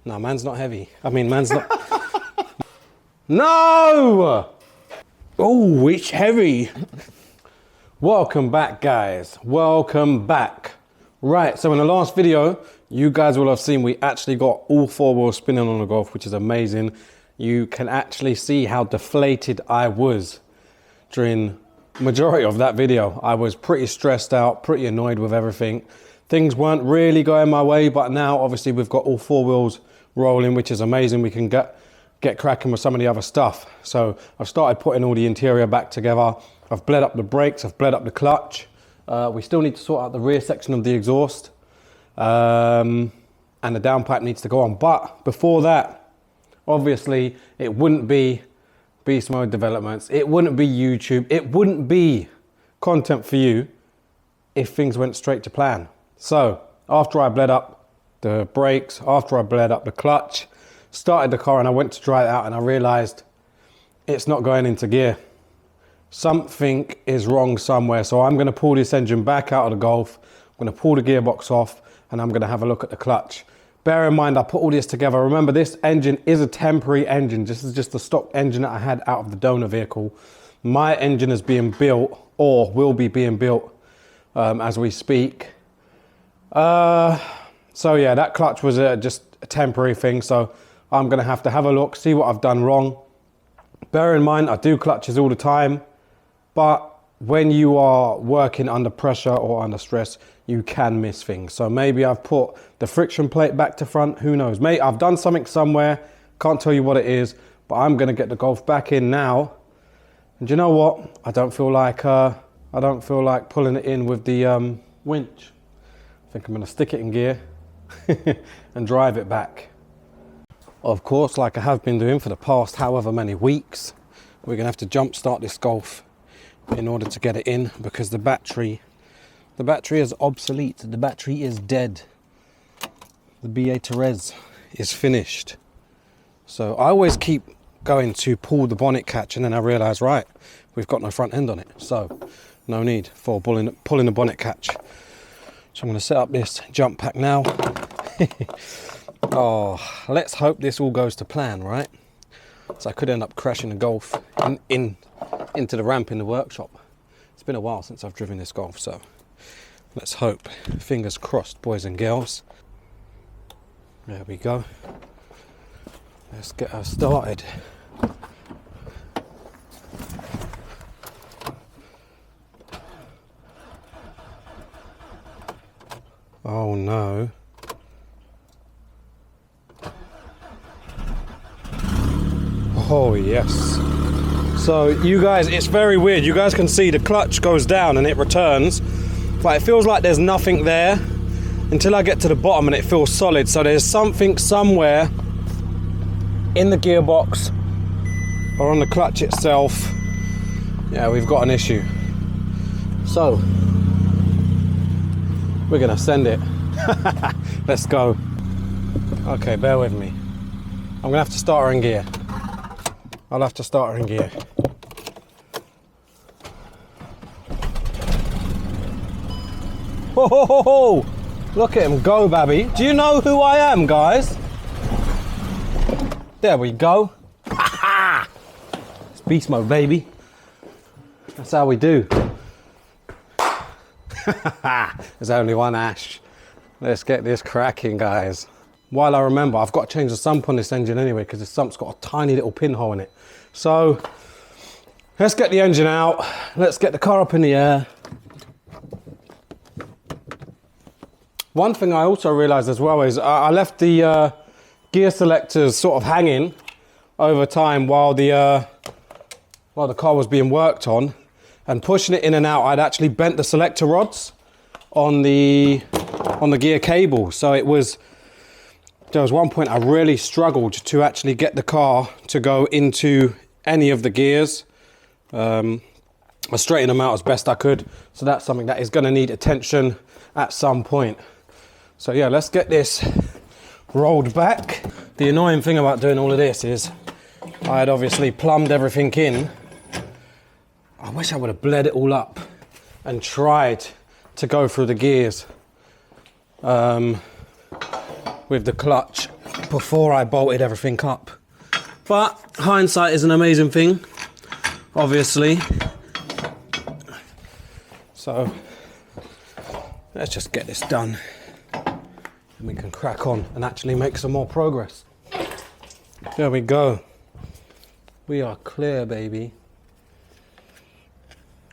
No, man's not heavy. I mean, man's not... No! Oh, it's heavy. Welcome back, guys. Welcome back. Right, so in the last video, you guys will have seen we actually got all 4 wheels spinning on the Golf, which is amazing. You can actually see how deflated I was during the majority of that video. I was pretty stressed out, pretty annoyed with everything. Things weren't really going my way, but now obviously we've got all 4 wheels rolling, which is amazing. We can get cracking with some of the other stuff. So I've started putting all the interior back together. I've bled up the brakes, I've bled up the clutch. We still need to sort out the rear section of the exhaust. And the downpipe needs to go on. But before that, obviously, it wouldn't be Beast Mode Developments. It wouldn't be YouTube. It wouldn't be content for you if things went straight to plan. So after I bled up the brakes, after I bled up the clutch, started the car and I went to dry it out and I realized it's not going into gear. Something is wrong somewhere. So I'm going to pull this engine back out of the Golf. I'm going to pull the gearbox off and I'm going to have a look at the clutch. Bear in mind, I put all this together. Remember, this engine is a temporary engine. This is just the stock engine that I had out of the donor vehicle. My engine is being built, or will be being built as we speak. So yeah, that clutch was just a temporary thing. So I'm going to have a look, see what I've done wrong. Bear in mind, I do clutches all the time, but when you are working under pressure or under stress, you can miss things. So maybe I've put the friction plate back to front, who knows? Mate, I've done something somewhere, can't tell you what it is, but I'm gonna get the Golf back in now. And you know what? I don't feel like pulling it in with the winch. I think I'm gonna stick it in gear and drive it back. Of course, like I have been doing for the past however many weeks, we're gonna have to jump start this Golf in order to get it in, because the battery is obsolete. The battery is dead. The BA Therese is finished. So I always keep going to pull the bonnet catch and then I realize, right, we've got no front end on it. So no need for pulling the bonnet catch. So I'm going to set up this jump pack now. Oh, let's hope this all goes to plan, right? So I could end up crashing the Golf into the ramp in the workshop. It's been a while since I've driven this Golf, so let's hope. Fingers crossed, boys and girls. There we go. Let's get her started. Oh no. Oh yes. So you guys, it's very weird. You guys can see the clutch goes down and it returns, but it feels like there's nothing there until I get to the bottom and it feels solid. So there's something somewhere in the gearbox or on the clutch itself. Yeah, we've got an issue. So we're gonna send it. Let's go. Okay, bear with me. I'm gonna have to start her in gear. I'll have to start her in gear. Ho ho ho ho! Look at him go, Babby. Do you know who I am, guys? There we go. It's beast mode, baby. That's how we do. There's only one ash. Let's get this cracking, guys. While I remember, I've got to change the sump on this engine anyway, because the sump's got a tiny little pinhole in it. So let's get the engine out. Let's get the car up in the air. One thing I also realized as well is I left the gear selectors sort of hanging over time while the car was being worked on, and pushing it in and out, I'd actually bent the selector rods on the gear cable. So there was one point I really struggled to actually get the car to go into any of the gears. I straightened them out as best I could. So that's something that is going to need attention at some point. So yeah, let's get this rolled back. The annoying thing about doing all of this is I had obviously plumbed everything in. I wish I would have bled it all up and tried to go through the gears with the clutch before I bolted everything up. But hindsight is an amazing thing, obviously. So let's just get this done and we can crack on and actually make some more progress. There we go. We are clear, baby.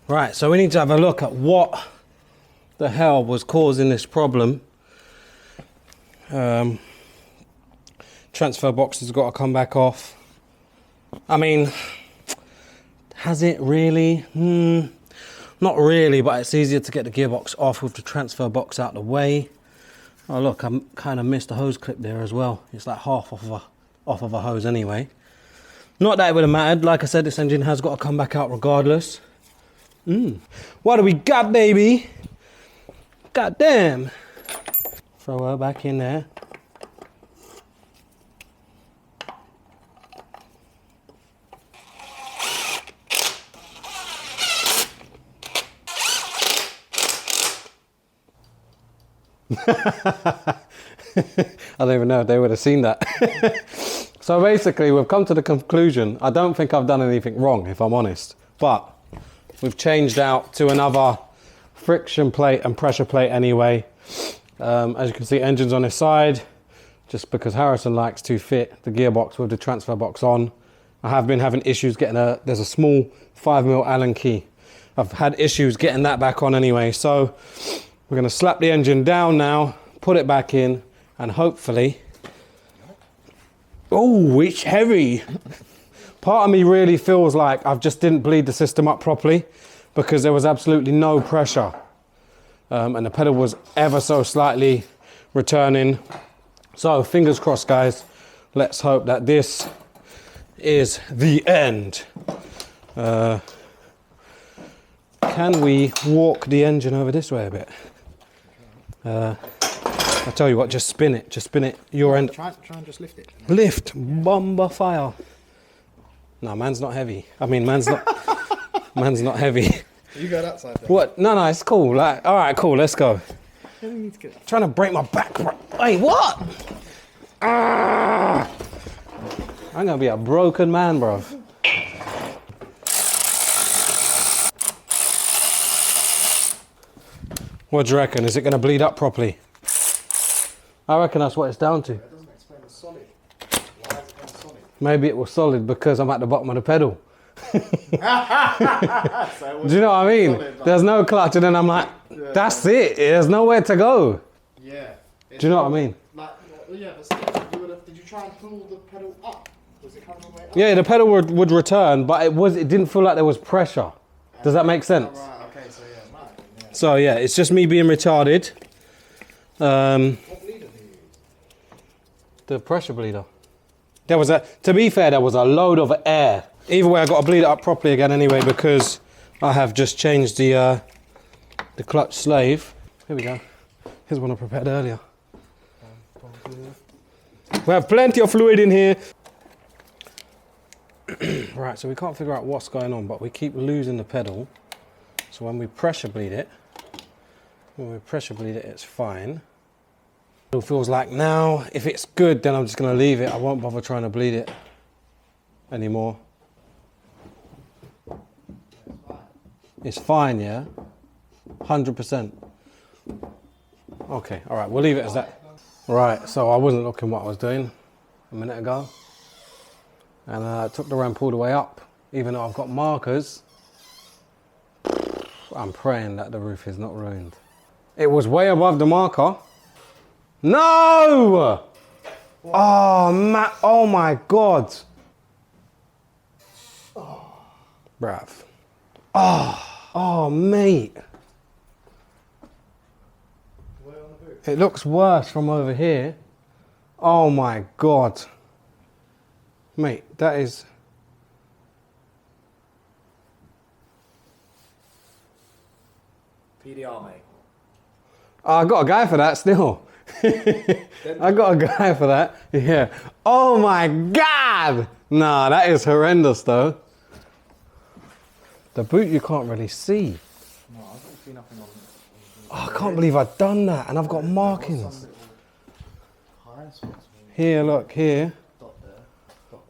Right, so we need to have a look at what the hell was causing this problem. Transfer box has got to come back off. I mean, has it really? Not really, but it's easier to get the gearbox off with the transfer box out the way. Oh look, I kind of missed the hose clip there as well. It's like half off of a hose anyway. Not that it would have mattered. Like I said, this engine has got to come back out regardless. What do we got, baby? God damn. Throw her back in there. I don't even know if they would have seen that. So basically we've come to the conclusion, I don't think I've done anything wrong, if I'm honest, but we've changed out to another friction plate and pressure plate anyway. As you can see, engine's on this side, just because Harrison likes to fit the gearbox with the transfer box on. I have been having issues getting there's a small 5mm Allen key. I've had issues getting that back on anyway, so we're gonna slap the engine down now, put it back in, and hopefully, oh, it's heavy. Part of me really feels like I've just didn't bleed the system up properly because there was absolutely no pressure. And the pedal was ever so slightly returning. So fingers crossed, guys. Let's hope that this is the end. Can we walk the engine over this way a bit? I tell you what, just spin it, your end. Try and just lift it. Lift, bomber fire. No, man's not heavy. I mean, man's not heavy. You go that side then. What? No, it's cool. Like, all right, cool, let's go. Trying to break my back. Hey, what? Ah! I'm gonna be a broken man, bruv. What do you reckon? Is it gonna bleed up properly? I reckon that's what it's down to. It doesn't explain the solid. Why is it going solid? Maybe it was solid because I'm at the bottom of the pedal. So Do you know what I mean? solid, like, There's no clutch and then I'm like, that's it. There's nowhere to go. yeah. Do you know what I mean? Like, yeah, but still, did you try and pull the pedal up? Was it coming all the way up? Yeah, the pedal would return, but it didn't feel like there was pressure. Does that make sense? Oh, right, okay, so yeah, right. Yeah. So yeah, it's just me being retarded. What bleeder do you use? The pressure bleeder. To be fair, there was a load of air. Either way, I got to bleed it up properly again anyway because I have just changed the clutch slave. Here we go. Here's one I prepared earlier. We have plenty of fluid in here. Right, so we can't figure out what's going on, but we keep losing the pedal. So when we pressure bleed it, it's fine. It feels like now, if it's good, then I'm just gonna leave it. I won't bother trying to bleed it anymore. It's fine, yeah? 100%. Okay, all right, we'll leave it as that. Right, so I wasn't looking what I was doing a minute ago. And I took the ramp all the way up. Even though I've got markers, I'm praying that the roof is not ruined. It was way above the marker. No! Oh my God. Bruv. Oh, mate. It looks worse from over here. Oh my God. Mate, that is... PDR, mate. Oh, I got a guy for that still. I got a guy for that. Yeah. Oh my God. Nah, that is horrendous though. The boot you can't really see. No, I don't see nothing on it. Oh, I can't believe I've done that and I've got markings. Here, look, here. Dot there. Dot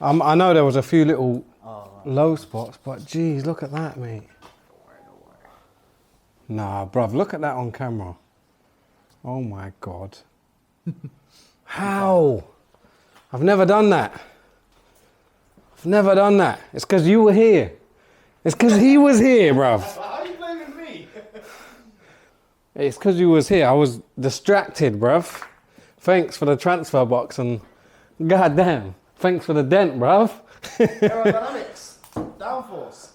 there. I know there was a few little Oh, right. low spots, but geez, look at that, mate. Don't worry. Nah, bruv, look at that on camera. Oh my God. How? I've never done that. I've never done that. It's because you were here. It's because he was here, bruv. How are you blaming me? It's because you was here. I was distracted, bruv. Thanks for the transfer box and goddamn, thanks for the dent, bruv. Aerodynamics. Downforce.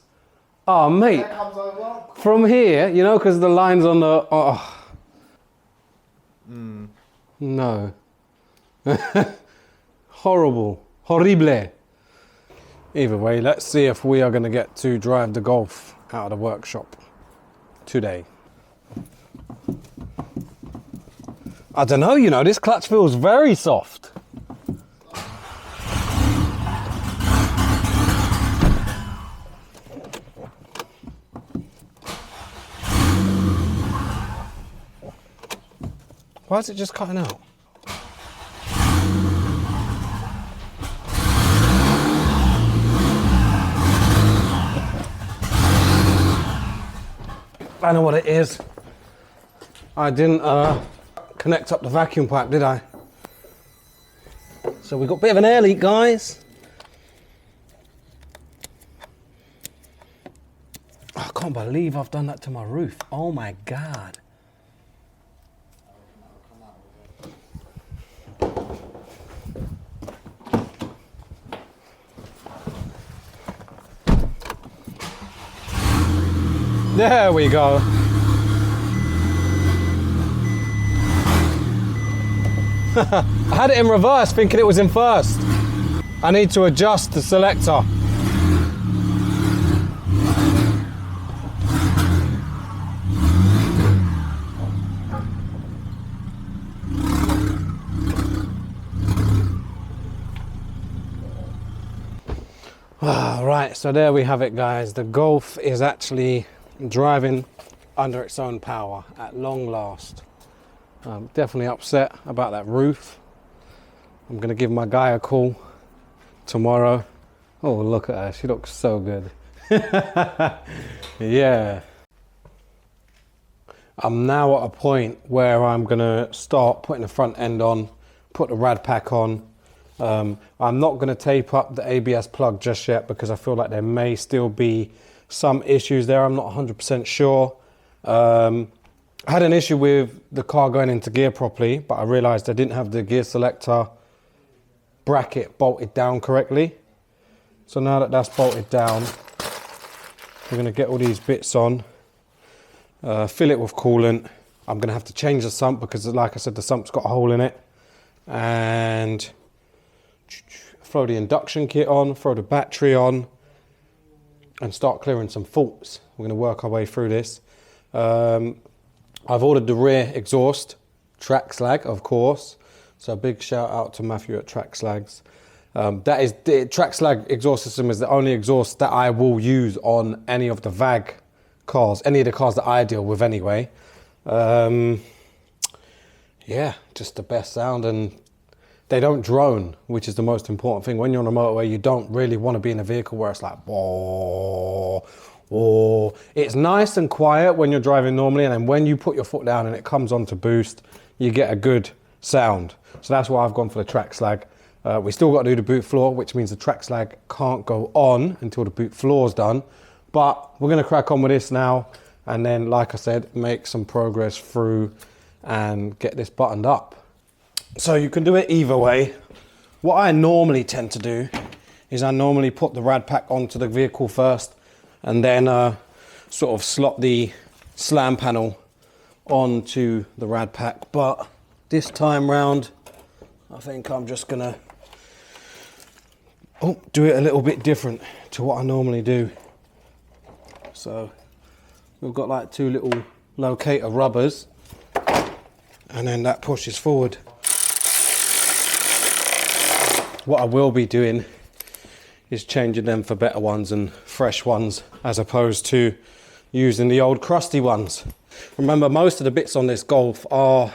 Oh, mate. That comes over. From here, you know, because the line's on the... Oh. No. Horrible. Horrible. Either way, let's see if we are going to get to drive the Golf out of the workshop today. I don't know, you know, this clutch feels very soft. Why is it just cutting out? I know what it is. I didn't connect up the vacuum pipe, did I? So we got a bit of an air leak, guys. I can't believe I've done that to my roof. Oh my God. There we go. I had it in reverse thinking it was in first. I need to adjust the selector. Right, so there we have it, guys. The Golf is actually driving under its own power at long last. I'm definitely upset about that roof. I'm gonna give my guy a call tomorrow. Oh, look at her, she looks so good. Yeah. I'm now at a point where I'm gonna start putting the front end on, put the rad pack on. I'm not gonna tape up the ABS plug just yet because I feel like there may still be some issues there. I'm not 100% sure. I had an issue with the car going into gear properly, but I realized I didn't have the gear selector bracket bolted down correctly. So now that that's bolted down, we're gonna get all these bits on, fill it with coolant. I'm gonna have to change the sump because, like I said, the sump's got a hole in it. And throw the induction kit on, throw the battery on, and start clearing some faults. We're gonna work our way through this. I've ordered the rear exhaust, Track Slag, of course. So a big shout out to Matthew at Track Slags. That is, the Track Slag exhaust system is the only exhaust that I will use on any of the VAG cars, any of the cars that I deal with anyway. Yeah, just the best sound, and they don't drone, which is the most important thing. When you're on a motorway, you don't really want to be in a vehicle where it's like, whoa. Or it's nice and quiet when you're driving normally, and then when you put your foot down and it comes on to boost, you get a good sound. So that's why I've gone for the Track Slag. We still got to do the boot floor, which means the Track Slag can't go on until the boot floor's done. But we're going to crack on with this now, and then, like I said, make some progress through and get this buttoned up. So you can do it either way. What I normally tend to do is I normally put the rad pack onto the vehicle first, and then sort of slot the slam panel onto the rad pack. But this time round, I think I'm just gonna do it a little bit different to what I normally do. So we've got like two little locator rubbers, and then that pushes forward. What I will be doing is changing them for better ones and fresh ones, as opposed to using the old crusty ones. Remember, most of the bits on this Golf are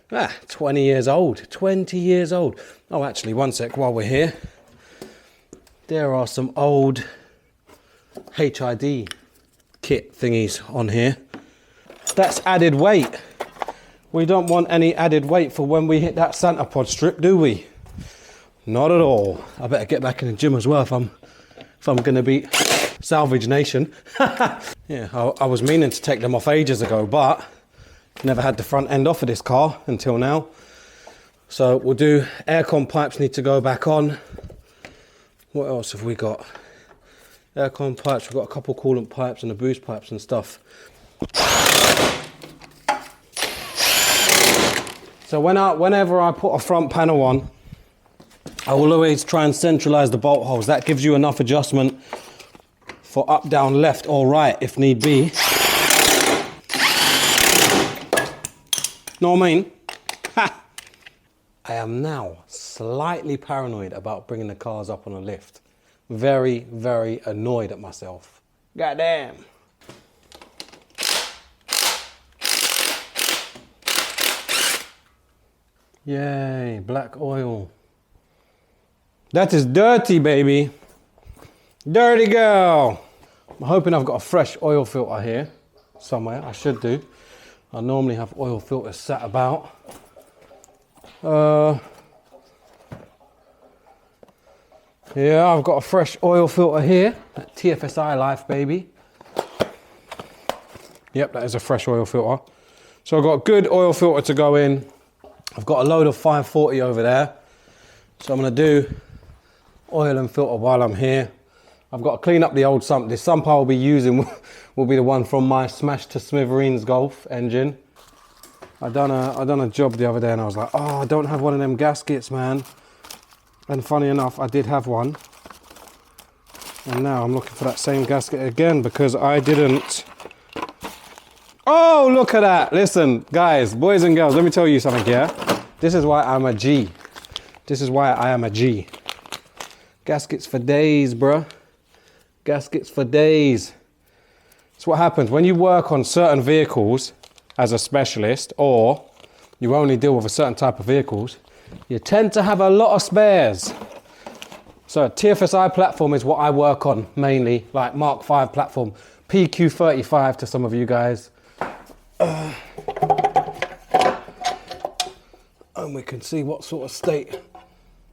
20 years old, 20 years old. Oh, actually, one sec while we're here. There are some old HID kit thingies on here. That's added weight. We don't want any added weight for when we hit that Santa pod strip, do we? Not at all. I better get back in the gym as well if I'm gonna beat Salvage Nation. Yeah, I was meaning to take them off ages ago, but never had the front end off of this car until now. So we'll do aircon pipes need to go back on. What else have we got? Aircon pipes, we've got a couple coolant pipes and the boost pipes and stuff. So whenever I put a front panel on, I will always try and centralize the bolt holes. That gives you enough adjustment for up, down, left or right if need be. Know what I mean? Ha! I am now slightly paranoid about bringing the cars up on a lift. Very, very annoyed at myself. Goddamn. Yay, black oil. That is dirty, baby. Dirty girl. I'm hoping I've got a fresh oil filter here somewhere. I should do. I normally have oil filters sat about. Yeah, I've got a fresh oil filter here. That TFSI Life, baby. Yep, that is a fresh oil filter. So I've got good oil filter to go in. I've got a load of 540 over there. So I'm gonna do oil and filter while I'm here. I've got to clean up the old sump. This sump I'll be using will be the one from my Smash to Smithereens Golf engine. I done a job the other day and I was like, oh, I don't have one of them gaskets, man. And funny enough, I did have one. And now I'm looking for that same gasket again because I didn't. Oh, look at that. Listen, guys, boys and girls, let me tell you something here. This is why I'm a G. This is why I am a G. Gaskets for days, bruh. Gaskets for days. It's what happens when you work on certain vehicles as a specialist, or you only deal with a certain type of vehicles, you tend to have a lot of spares. So TFSI platform is what I work on mainly, like Mark 5 platform, PQ35 to some of you guys. And we can see what sort of state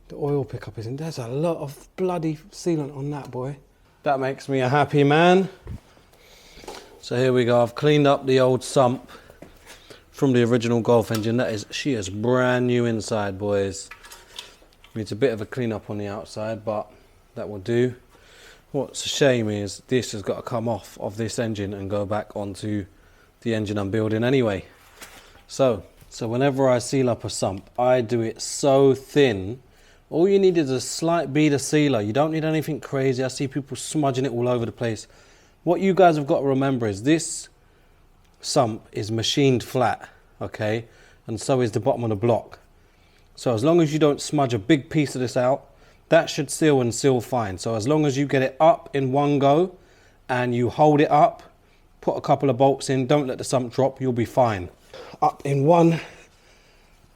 the oil pickup is in. There's a lot of bloody sealant on that, boy. That makes me a happy man. So here we go. I've cleaned up the old sump from the original Golf engine. She is brand new inside, boys. Needs a bit of a clean up on the outside, but that will do. What's a shame is this has got to come off of this engine and go back onto the engine I'm building anyway. So whenever I seal up a sump, I do it so thin. All you need is a slight bead of sealer. You don't need anything crazy. I see people smudging it all over the place. What you guys have got to remember is this sump is machined flat, okay? And so is the bottom of the block. So as long as you don't smudge a big piece of this out, that should seal and seal fine. So as long as you get it up in one go and you hold it up, put a couple of bolts in, don't let the sump drop, you'll be fine. Up in one,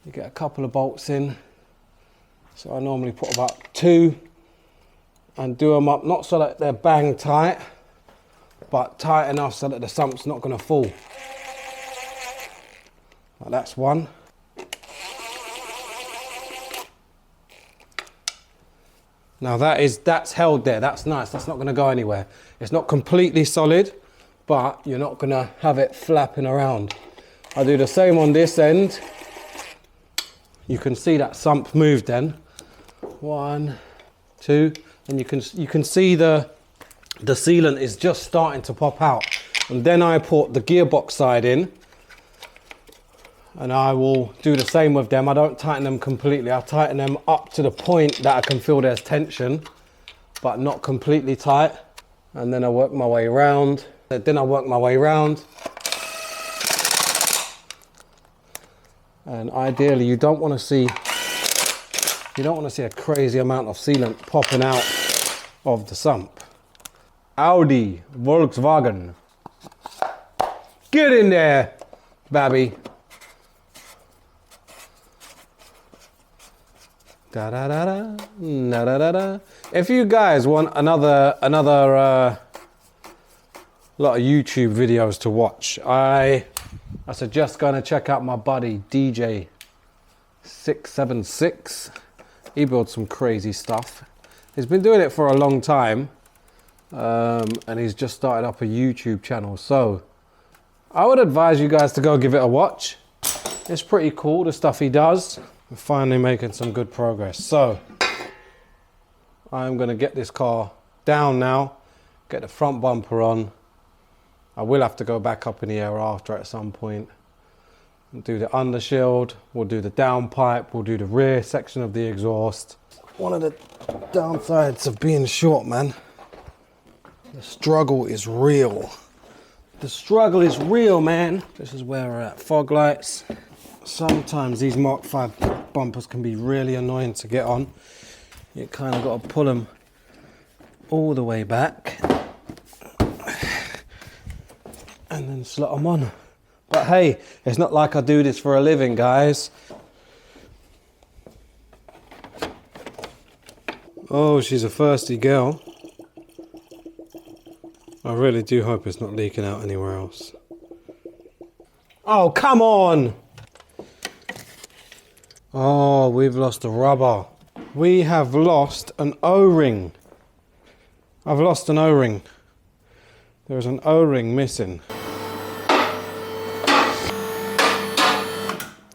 you get a couple of bolts in. So I normally put about 2 and do them up, not so that they're bang tight, but tight enough so that the sump's not going to fall. Like that's one. Now that's held there, that's nice, that's not going to go anywhere. It's not completely solid, but you're not going to have it flapping around. I do the same on this end. You can see that sump moved then. 1, 2, and you can see the sealant is just starting to pop out. And then I put the gearbox side in, and I will do the same with them. I don't tighten them completely. I tighten them up to the point that I can feel there's tension, but not completely tight. And then I work my way around. And ideally, you don't want to see a crazy amount of sealant popping out of the sump. Audi, Volkswagen. Get in there, baby. Da da da da, da da da da. If you guys want another lot of YouTube videos to watch, I suggest going to check out my buddy DJ 676. He builds some crazy stuff. He's been doing it for a long time, and he's just started up a YouTube channel. So I would advise you guys to go give it a watch. It's pretty cool, the stuff he does. We're finally making some good progress. So I'm gonna get this car down now, get the front bumper on. I will have to go back up in the air after at some point. Do the undershield, we'll do the downpipe, we'll do the rear section of the exhaust. One of the downsides of being short, man, the struggle is real. The struggle is real, man. This is where we're at. Fog lights. Sometimes these Mark V bumpers can be really annoying to get on. You kind of got to pull them all the way back and then slot them on. But hey, it's not like I do this for a living, guys. Oh, she's a thirsty girl. I really do hope it's not leaking out anywhere else. Oh, come on! Oh, we've lost a rubber. We have lost an O-ring. I've lost an O-ring. There's an O-ring missing.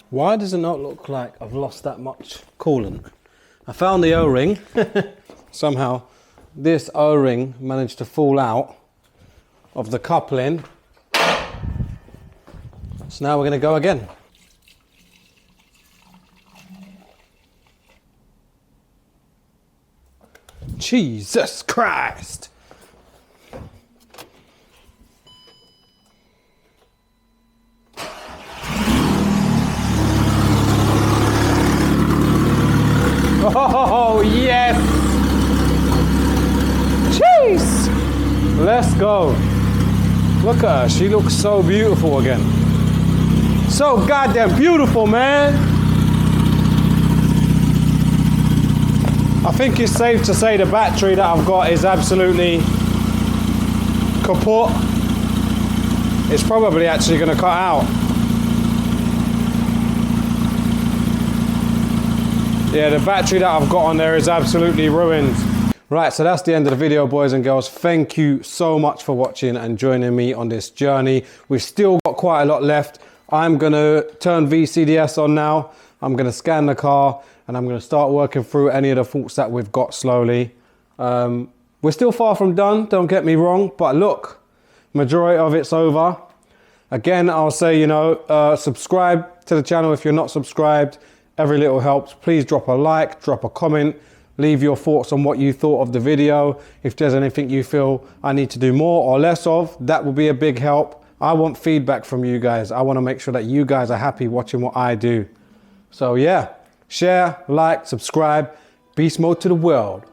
Why does it not look like I've lost that much coolant? I found the O-ring. Somehow this O-ring managed to fall out of the coupling. So now we're going to go again. Jesus Christ! Oh yes! Jeez! Let's go. Look at her, she looks so beautiful again. So goddamn beautiful, man! I think it's safe to say the battery that I've got is absolutely kaput. It's probably actually going to cut out. Yeah, the battery that I've got on there is absolutely ruined. Right, so that's the end of the video, boys and girls. Thank you so much for watching and joining me on this journey. We've still got quite a lot left. I'm going to turn VCDS on now. I'm going to scan the car and I'm going to start working through any of the faults that we've got slowly. We're still far from done, don't get me wrong, but look, majority of it's over. Again, I'll say, you know, subscribe to the channel if you're not subscribed. Every little helps. Please drop a like, drop a comment, leave your thoughts on what you thought of the video. If there's anything you feel I need to do more or less of, that will be a big help. I want feedback from you guys. I want to make sure that you guys are happy watching what I do. So yeah, share, like, subscribe. Beast mode to the world.